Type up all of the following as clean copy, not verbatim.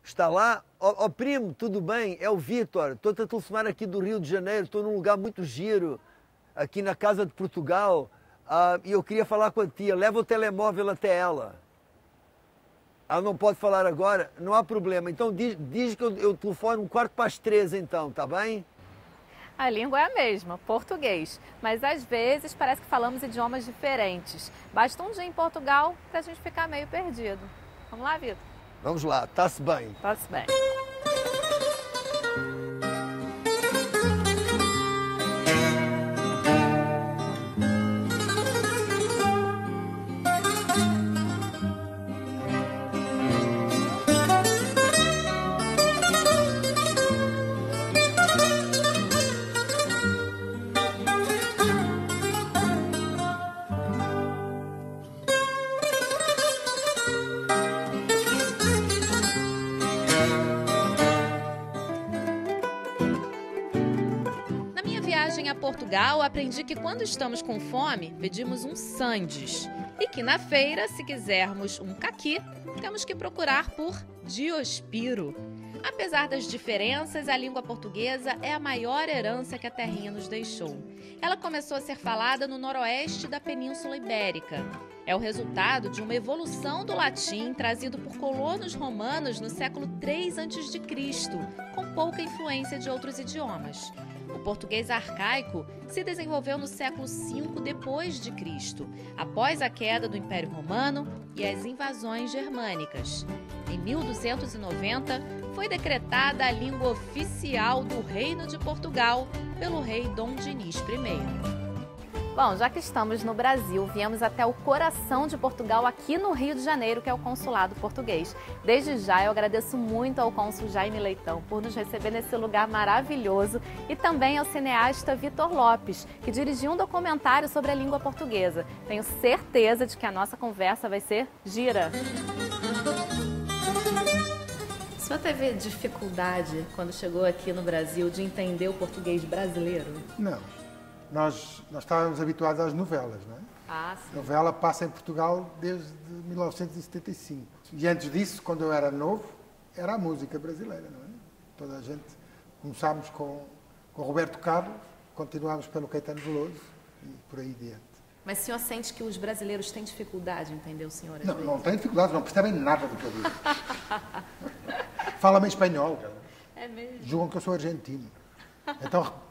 Está lá? Ó primo, tudo bem? É o Vitor. Estou-te a telefonar aqui do Rio de Janeiro. Estou num lugar muito giro, aqui na Casa de Portugal. E eu queria falar com a tia. Leva o telemóvel até ela. Ela não pode falar agora? Não há problema. Então diz que eu telefono 14:45 então, tá bem? A língua é a mesma, português, mas às vezes parece que falamos idiomas diferentes. Basta um dia em Portugal para a gente ficar meio perdido. Vamos lá, Vitor? Vamos lá, tá-se bem. Tá-se bem. Viagem a Portugal, aprendi que quando estamos com fome, pedimos um sandes. E que na feira, se quisermos um caqui, temos que procurar por Diospiro. Apesar das diferenças, a língua portuguesa é a maior herança que a terrinha nos deixou. Ela começou a ser falada no noroeste da Península Ibérica. É o resultado de uma evolução do latim trazido por colonos romanos no século III a.C., com pouca influência de outros idiomas. O português arcaico se desenvolveu no século V d.C., após a queda do Império Romano e as invasões germânicas. Em 1290, foi decretada a língua oficial do Reino de Portugal pelo rei Dom Dinis I. Bom, já que estamos no Brasil, viemos até o coração de Portugal, aqui no Rio de Janeiro, que é o Consulado Português. Desde já, eu agradeço muito ao cônsul Jaime Leitão por nos receber nesse lugar maravilhoso e também ao cineasta Vitor Lopes, que dirigiu um documentário sobre a língua portuguesa. Tenho certeza de que a nossa conversa vai ser gira. O senhor teve dificuldade, quando chegou aqui no Brasil, de entender o português brasileiro? Não. Nós estávamos habituados às novelas, não é? Ah, sim. A novela passa em Portugal desde 1975. E antes disso, quando eu era novo, era a música brasileira, não é? Toda a gente... Começámos com Roberto Carlos, continuámos pelo Caetano Veloso e por aí diante. Mas o senhor sente que os brasileiros têm dificuldade em entender o senhor? Não têm dificuldade, não percebem nada do que eu digo. Fala-me em espanhol. É mesmo? Julgam que eu sou argentino. Então...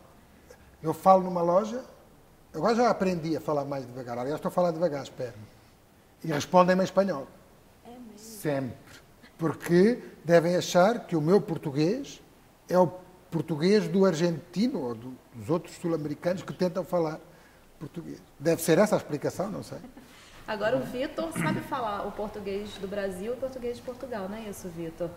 Eu falo numa loja, agora já aprendi a falar mais devagar, aliás estou a falar devagar, espero. E respondem-me em espanhol. É mesmo? Sempre. Porque devem achar que o meu português é o português do argentino ou dos outros sul-americanos que tentam falar português. Deve ser essa a explicação, não sei. Agora o Vitor sabe falar o português do Brasil e o português de Portugal, não é isso, Vitor?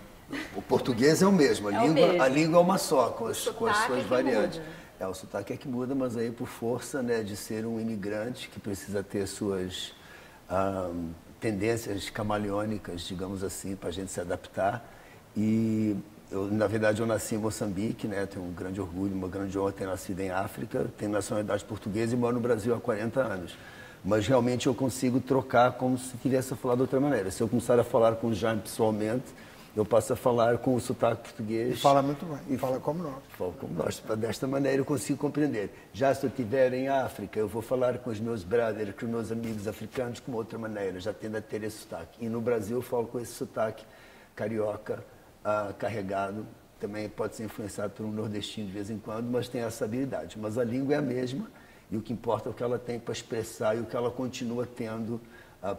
O português é o mesmo, a língua é uma só, com as suas variantes. O sotaque é que muda, mas aí por força, né, de ser um imigrante que precisa ter suas tendências camaleônicas, digamos assim, para a gente se adaptar. E, na verdade, eu nasci em Moçambique, né, tenho um grande orgulho, uma grande honra ter nascido em África, tenho nacionalidade portuguesa e moro no Brasil há 40 anos. Mas realmente eu consigo trocar como se tivesse a falar de outra maneira. Se eu começar a falar com o Jaime pessoalmente, eu passo a falar com o sotaque português. E fala muito bem, e fala como nós. Fala como nós. Desta maneira eu consigo compreender. Já se eu estiver em África, eu vou falar com os meus brothers, com os meus amigos africanos, de uma outra maneira, já tendo a ter esse sotaque. E no Brasil eu falo com esse sotaque carioca, carregado. Também pode ser influenciado por um nordestino de vez em quando, mas tem essa habilidade. Mas a língua é a mesma, e o que importa é o que ela tem para expressar e o que ela continua tendo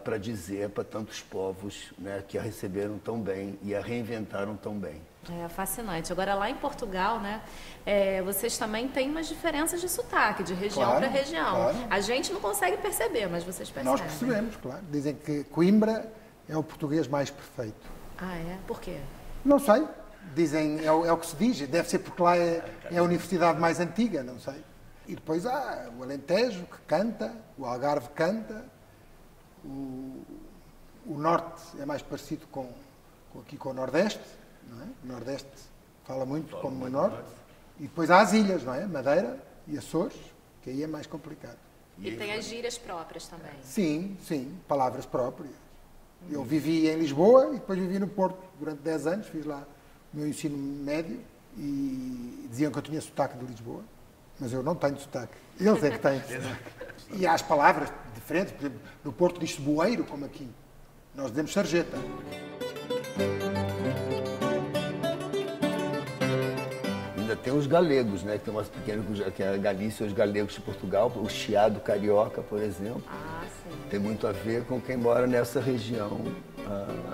para dizer para tantos povos, né, que a receberam tão bem e a reinventaram tão bem. É fascinante. Agora, lá em Portugal, né, vocês também têm umas diferenças de sotaque, de região para região. Claro. A gente não consegue perceber, mas vocês percebem. Nós percebemos, claro. Dizem que Coimbra é o português mais perfeito. Ah, é? Por quê? Não sei. Dizem, é o que se diz. Deve ser porque lá é a universidade mais antiga, não sei. E depois há o Alentejo, que canta, o Algarve canta, o Norte é mais parecido aqui com o Nordeste, não é? O Nordeste fala muito como o Norte. E depois há as ilhas, não é? Madeira e Açores, que aí é mais complicado. E tem as gírias próprias também. Sim, sim, palavras próprias. Eu vivi em Lisboa e depois vivi no Porto durante 10 anos, fiz lá o meu ensino médio e diziam que eu tinha sotaque de Lisboa, mas eu não tenho sotaque. Eles é que têm sotaque. E há as palavras diferentes, por exemplo, no Porto diz-se boeiro, como aqui. Nós dizemos sarjeta. Ainda tem os galegos, né? Que tem umas pequenas, que é a Galícia, os galegos de Portugal, o chiado carioca, por exemplo. Ah, sim. Tem muito a ver com quem mora nessa região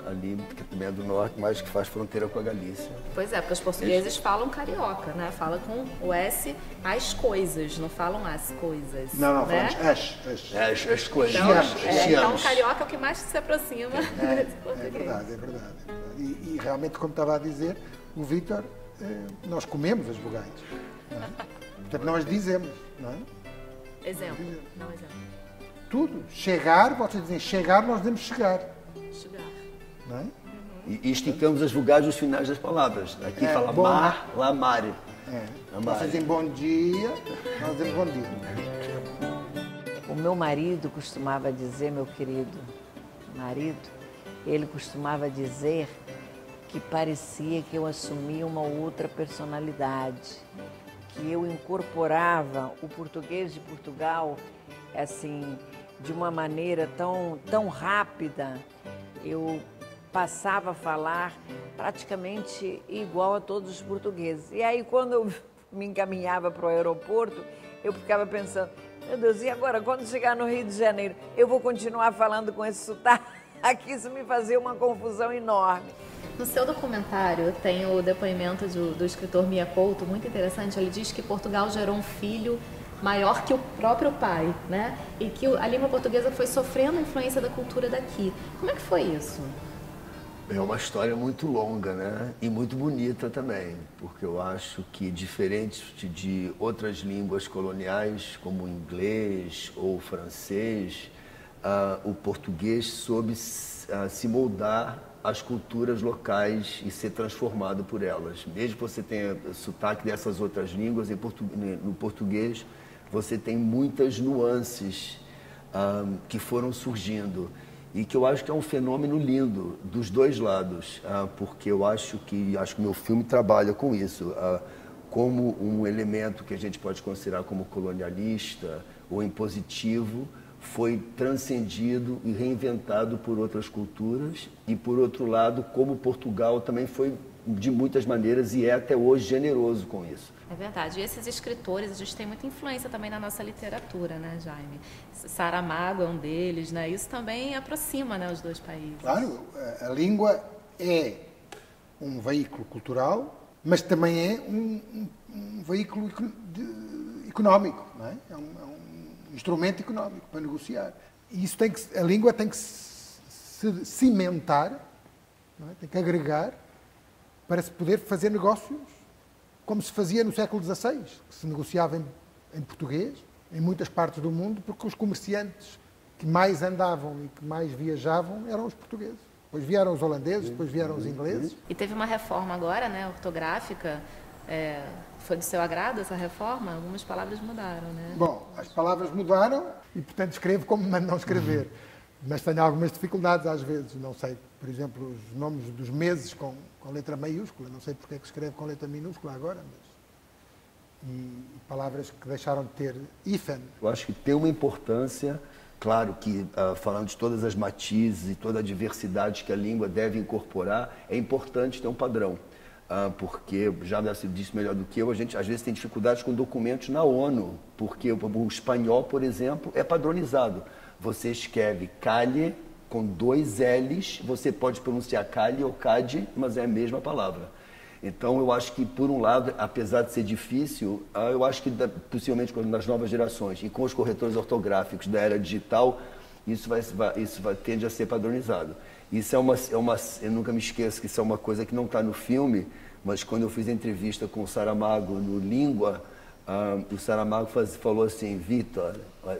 ali, que também é do norte, mas que faz fronteira com a Galícia. Pois é, porque os portugueses falam carioca, né? Falam com o S, as coisas, não falam as coisas. Não, né? falamos As coisas. Então, carioca é o que mais se aproxima desse português. É verdade. E realmente, como estava a dizer, o Vítor, nós comemos as vogais. Não é? Portanto, nós dizemos, não é? Exemplo. Não, exemplo. Tudo. Chegar, vocês dizem chegar, nós dizemos chegar. Chegar. Não é? E esticamos as vogais nos finais das palavras. Aqui fala bom. mar, lá mare. Vocês dizem bom dia, nós dizemos bom dia. O meu marido costumava dizer, meu querido marido, ele costumava dizer que parecia que eu assumia uma outra personalidade, que eu incorporava o português de Portugal, assim, de uma maneira tão rápida. Eu passava a falar praticamente igual a todos os portugueses. E aí, quando eu me encaminhava para o aeroporto, eu ficava pensando, meu Deus, e agora, quando chegar no Rio de Janeiro, eu vou continuar falando com esse sotaque? Isso me fazia uma confusão enorme. No seu documentário tem o depoimento do escritor Mia Couto, muito interessante. Ele diz que Portugal gerou um filho maior que o próprio pai, né? E que a língua portuguesa foi sofrendo a influência da cultura daqui. Como é que foi isso? É uma história muito longa, né? E muito bonita também, porque eu acho que, diferente de outras línguas coloniais, como o inglês ou o francês, o português soube se moldar às culturas locais e ser transformado por elas. Mesmo que você tenha sotaque dessas outras línguas, no português você tem muitas nuances que foram surgindo. E que eu acho que é um fenômeno lindo dos dois lados, porque eu acho que meu filme trabalha com isso, como um elemento que a gente pode considerar como colonialista ou impositivo, foi transcendido e reinventado por outras culturas, e por outro lado, como Portugal também foi de muitas maneiras e é até hoje generoso com isso. É verdade. E esses escritores, a gente tem muita influência também na nossa literatura, né, Jaime? Saramago é um deles, né? Isso também aproxima, né, os dois países. Claro, a língua é um veículo cultural, mas também é um veículo económico, não é? É um instrumento económico para negociar. E isso a língua tem que se cimentar, não é? Tem que agregar para se poder fazer negócios como se fazia no século XVI, que se negociava em português, em muitas partes do mundo, porque os comerciantes que mais andavam e que mais viajavam eram os portugueses. Depois vieram os holandeses, depois vieram os ingleses. E teve uma reforma agora, né, ortográfica. Foi do seu agrado essa reforma? Algumas palavras mudaram, né? Bom, as palavras mudaram e, portanto, escrevo como mando não escrever. Mas tenho algumas dificuldades às vezes. Não sei, por exemplo, os nomes dos meses com letra maiúscula. Não sei porque é que escrevo com letra minúscula agora. E palavras que deixaram de ter hífen. Eu acho que tem uma importância, claro que falando de todas as matizes e toda a diversidade que a língua deve incorporar, é importante ter um padrão. Porque, já disse melhor do que eu, a gente às vezes tem dificuldades com documentos na ONU, porque o espanhol, por exemplo, é padronizado. Você escreve calle com 2 L's, você pode pronunciar calle ou cade, mas é a mesma palavra. Então, eu acho que, por um lado, apesar de ser difícil, eu acho que, possivelmente, nas novas gerações e com os corretores ortográficos da era digital, isso tende a ser padronizado. Isso eu nunca me esqueço que isso é uma coisa que não está no filme, mas quando eu fiz a entrevista com o Saramago no Língua, o Saramago falou assim, Vítor,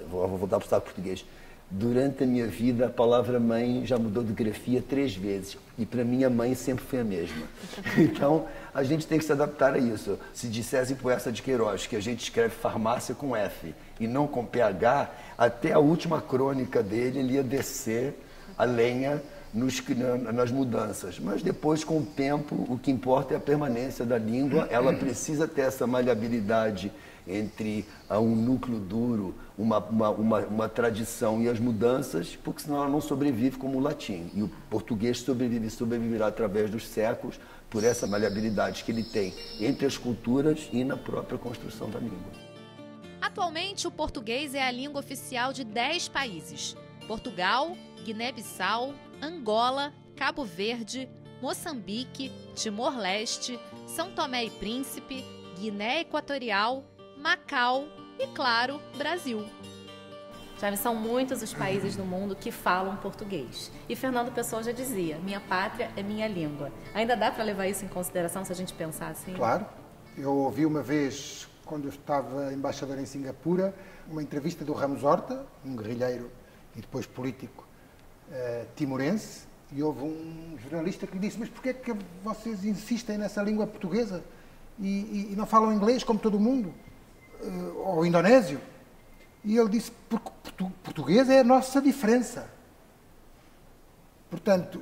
vou voltar para o sotaque português, durante a minha vida a palavra mãe já mudou de grafia 3 vezes e para mim a mãe sempre foi a mesma. Então a gente tem que se adaptar a isso. Se dissessem por essa de Queiroz que a gente escreve farmácia com F e não com PH, até a última crônica dele ele ia descer a lenha nas mudanças. Mas depois, com o tempo, o que importa é a permanência da língua. Ela precisa ter essa maleabilidade entre um núcleo duro, uma tradição e as mudanças, porque senão ela não sobrevive como o latim. E o português sobreviverá através dos séculos por essa maleabilidade que ele tem entre as culturas e na própria construção da língua. Atualmente, o português é a língua oficial de 10 países: Portugal, Guiné-Bissau, Angola, Cabo Verde, Moçambique, Timor-Leste, São Tomé e Príncipe, Guiné Equatorial, Macau e, claro, Brasil. Já são muitos os países do mundo que falam português. E Fernando Pessoa já dizia, minha pátria é minha língua. Ainda dá para levar isso em consideração se a gente pensar assim? Claro. Eu ouvi uma vez, quando eu estava embaixador em Singapura, uma entrevista do Ramos Horta, um guerrilheiro e depois político timorense, e houve um jornalista que lhe disse: mas porquê é que vocês insistem nessa língua portuguesa e não falam inglês como todo mundo? Ou indonésio? E ele disse: porque português é a nossa diferença. Portanto,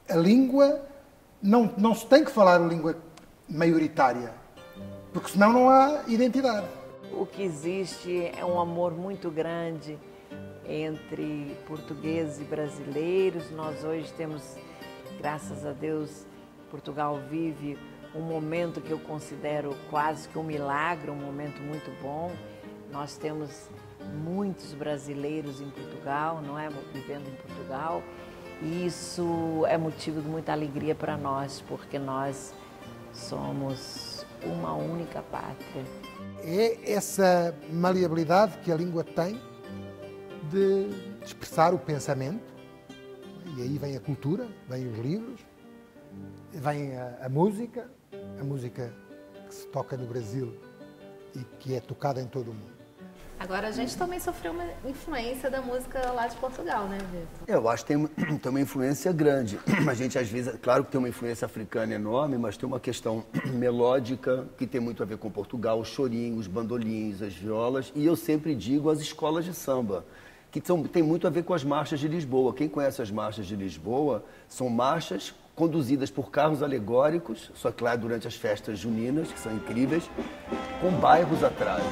a língua, não se tem que falar a língua maioritária, porque senão não há identidade. O que existe é um amor muito grande entre portugueses e brasileiros. Nós hoje temos, graças a Deus, Portugal vive um momento que eu considero quase que um milagre, um momento muito bom. Nós temos muitos brasileiros em Portugal, não é? Vivendo em Portugal. E isso é motivo de muita alegria para nós, porque nós somos uma única pátria. É essa maleabilidade que a língua tem de expressar o pensamento, e aí vem a cultura, vem os livros, vem a música que se toca no Brasil e que é tocada em todo o mundo. Agora, a gente também sofreu uma influência da música lá de Portugal, né, Vitor? Eu acho que tem uma influência grande. A gente, às vezes, claro que tem uma influência africana enorme, mas tem uma questão melódica que tem muito a ver com Portugal, os chorinhos, os bandolins, as violas, e eu sempre digo as escolas de samba, que tem muito a ver com as marchas de Lisboa. Quem conhece as marchas de Lisboa, são marchas conduzidas por carros alegóricos, só que lá durante as festas juninas, que são incríveis, com bairros atrás.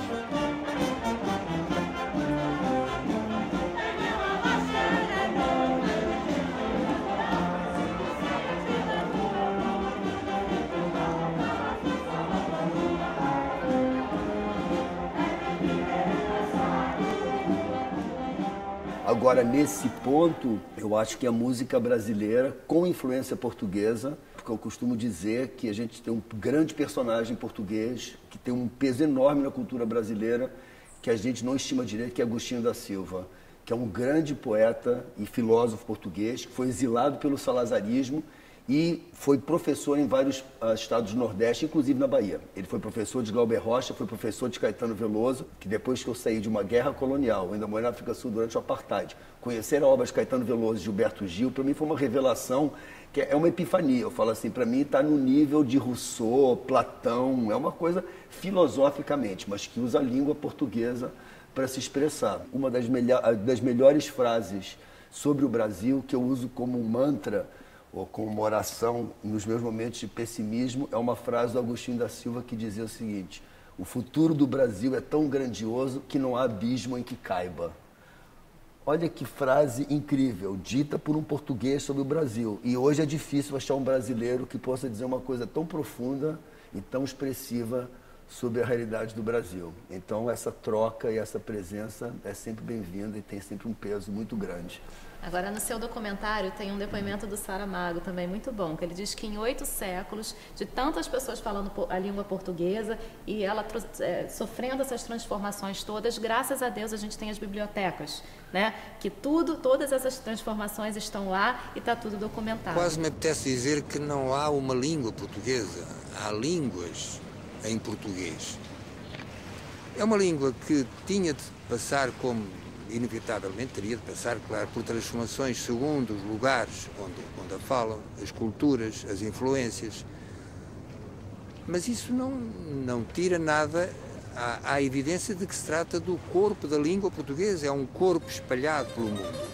Agora, nesse ponto, eu acho que a música brasileira, com influência portuguesa, porque eu costumo dizer que a gente tem um grande personagem português, que tem um peso enorme na cultura brasileira, que a gente não estima direito, que é Agostinho da Silva, que é um grande poeta e filósofo português, que foi exilado pelo salazarismo e foi professor em vários estados do Nordeste, inclusive na Bahia. Ele foi professor de Glauber Rocha, foi professor de Caetano Veloso, que depois que eu saí de uma guerra colonial, ainda morei na África do Sul durante o Apartheid, conhecer a obra de Caetano Veloso e Gilberto Gil, para mim foi uma revelação, que é uma epifania. Eu falo assim, para mim está no nível de Rousseau, Platão, é uma coisa filosoficamente, mas que usa a língua portuguesa para se expressar. Uma das melhores frases sobre o Brasil, que eu uso como um mantra, ou como uma oração nos meus momentos de pessimismo, é uma frase do Agostinho da Silva que dizia o seguinte: o futuro do Brasil é tão grandioso que não há abismo em que caiba. Olha que frase incrível, dita por um português sobre o Brasil. E hoje é difícil achar um brasileiro que possa dizer uma coisa tão profunda e tão expressiva sobre a realidade do Brasil. Então, essa troca e essa presença é sempre bem-vinda e tem sempre um peso muito grande. Agora, no seu documentário, tem um depoimento do Saramago também muito bom, que ele diz que em 8 séculos, de tantas pessoas falando a língua portuguesa e ela sofrendo essas transformações todas, graças a Deus a gente tem as bibliotecas, né? Que todas essas transformações estão lá e está tudo documentado. Quase me apetece dizer que não há uma língua portuguesa, há línguas em português. É uma língua que tinha de passar como inevitavelmente teria de passar, claro, por transformações segundo os lugares onde a falam, as culturas, as influências. Mas isso não tira nada à evidência de que se trata do corpo da língua portuguesa. É um corpo espalhado pelo mundo.